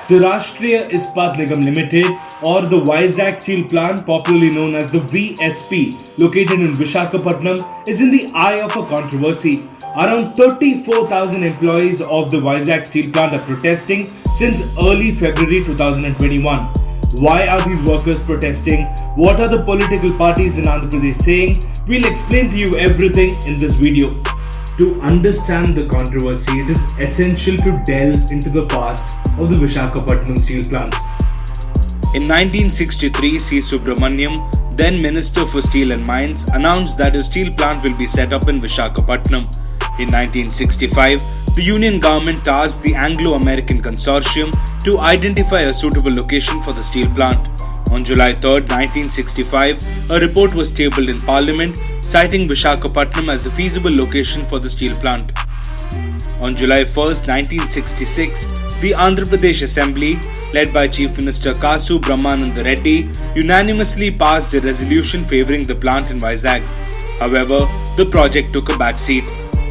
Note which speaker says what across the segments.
Speaker 1: The Rashtriya Ispat Nigam Limited, or the Vizag Steel Plant, popularly known as the VSP, located in Visakhapatnam, is in the eye of a controversy. Around 34,000 employees of the Vizag Steel Plant are protesting since early February 2021. Why are these workers protesting? What are the political parties in Andhra Pradesh saying? We'll explain to you everything in this video. To understand the controversy, it is essential to delve into the past of the Visakhapatnam Steel Plant.
Speaker 2: In 1963, C. Subramaniam, then Minister for Steel and Mines, announced that a steel plant will be set up in Visakhapatnam. In 1965, the Union government tasked the Anglo-American Consortium to identify a suitable location for the steel plant. On July 3, 1965, a report was tabled in Parliament citing Visakhapatnam as a feasible location for the steel plant. On July 1, 1966, the Andhra Pradesh Assembly, led by Chief Minister Kasu Brahmananda Reddy, unanimously passed a resolution favouring the plant in Vizag. However, the project took a backseat.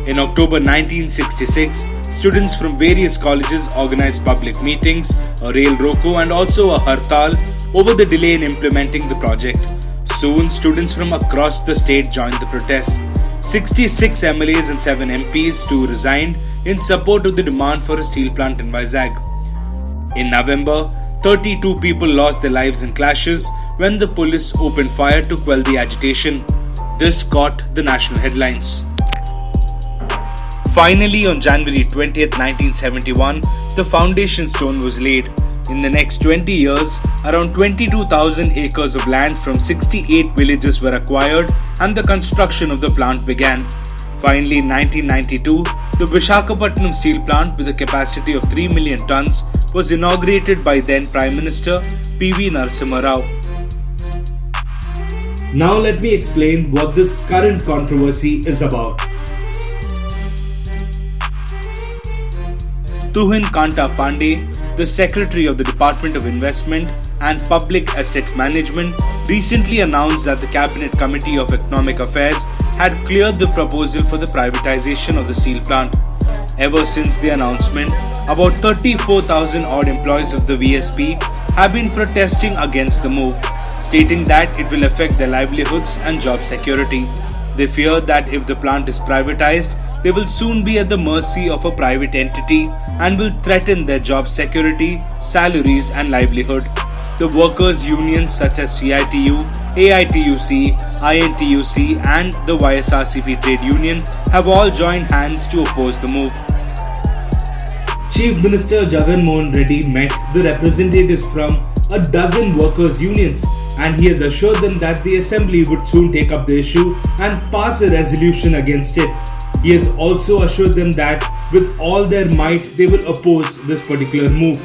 Speaker 2: In October 1966, students from various colleges organized public meetings, a rail roko and also a hartal over the delay in implementing the project. Soon, students from across the state joined the protests. 66 MLAs and 7 MPs too resigned in support of the demand for a steel plant in Vizag. In November, 32 people lost their lives in clashes when the police opened fire to quell the agitation. This caught the national headlines. Finally, on January 20, 1971, the foundation stone was laid. In the next 20 years, around 22,000 acres of land from 68 villages were acquired and the construction of the plant began. Finally, in 1992, the Visakhapatnam Steel Plant, with a capacity of 3 million tons, was inaugurated by then Prime Minister P.V. Narasimha Rao.
Speaker 1: Now let me explain what this current controversy is about.
Speaker 2: Tuhin Kanta Pandey, the Secretary of the Department of Investment and Public Asset Management, recently announced that the Cabinet Committee of Economic Affairs had cleared the proposal for the privatization of the steel plant. Ever since the announcement, about 34,000 odd employees of the VSP have been protesting against the move, stating that it will affect their livelihoods and job security. They fear that if the plant is privatized, they will soon be at the mercy of a private entity and will threaten their job security, salaries and livelihood. The workers' unions such as CITU, AITUC, INTUC and the YSRCP trade union have all joined hands to oppose the move.
Speaker 1: Chief Minister Jagan Mohan Reddy met the representatives from a dozen workers' unions, and he has assured them that the assembly would soon take up the issue and pass a resolution against it. He has also assured them that with all their might they will oppose this particular move.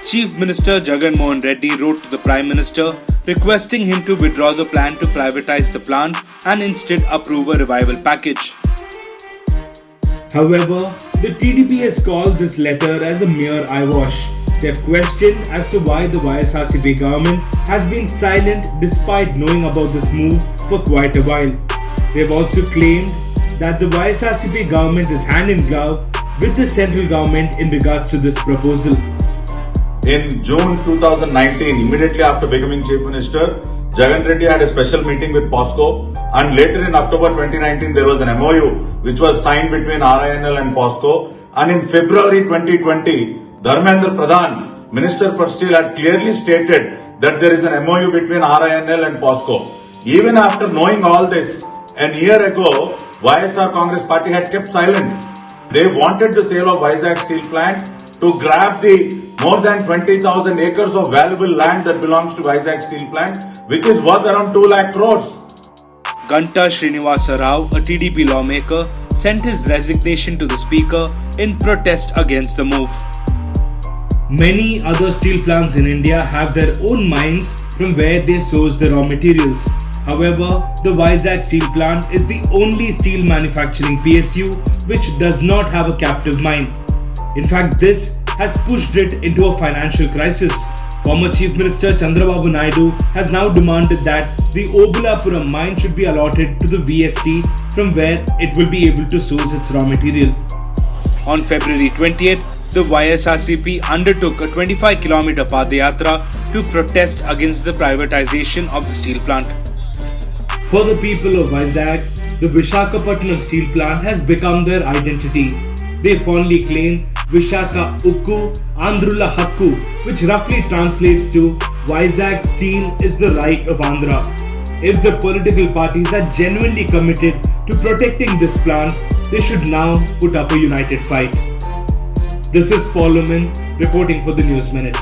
Speaker 2: Chief Minister Jagan Mohan Reddy wrote to the Prime Minister requesting him to withdraw the plan to privatize the plant and instead approve a revival package.
Speaker 1: However, the TDP has called this letter as a mere eyewash. They have questioned as to why the YSRCP government has been silent despite knowing about this move for quite a while. They have also claimed that the YSRCP government is hand in glove with the central government in regards to this proposal.
Speaker 3: In June 2019, immediately after becoming Chief Minister, Jagan Reddy had a special meeting with POSCO, and later in October 2019 there was an MOU which was signed between RINL and POSCO, and in February 2020, Dharmendra Pradhan, Minister for Steel, had clearly stated that there is an MOU between RINL and POSCO. Even after knowing all this, a year ago, YSR Congress Party had kept silent. They wanted the sale of Vizag Steel Plant to grab the more than 20,000 acres of valuable land that belongs to Vizag Steel Plant, which is worth around 2 lakh crores.
Speaker 2: Ganta Srinivasa Rao, a TDP lawmaker, sent his resignation to the Speaker in protest against the move.
Speaker 1: Many other steel plants in India have their own mines from where they source the raw materials. However, the Vizag Steel Plant is the only steel manufacturing PSU which does not have a captive mine. In fact, this has pushed it into a financial crisis. Former Chief Minister Chandrababu Naidu has now demanded that the Obulapuram mine should be allotted to the VST from where it will be able to source its raw material.
Speaker 2: On February 20th, the YSRCP undertook a 25-kilometer Padayatra to protest against the privatization of the steel plant.
Speaker 1: For the people of Vizag, the Visakhapatnam steel plant has become their identity. They fondly claim Vishaka Ukku Andhrula Hakku, which roughly translates to Vizag steel is the right of Andhra. If the political parties are genuinely committed to protecting this plant, they should now put up a united fight. This is Paul Lumen reporting for the News Minute.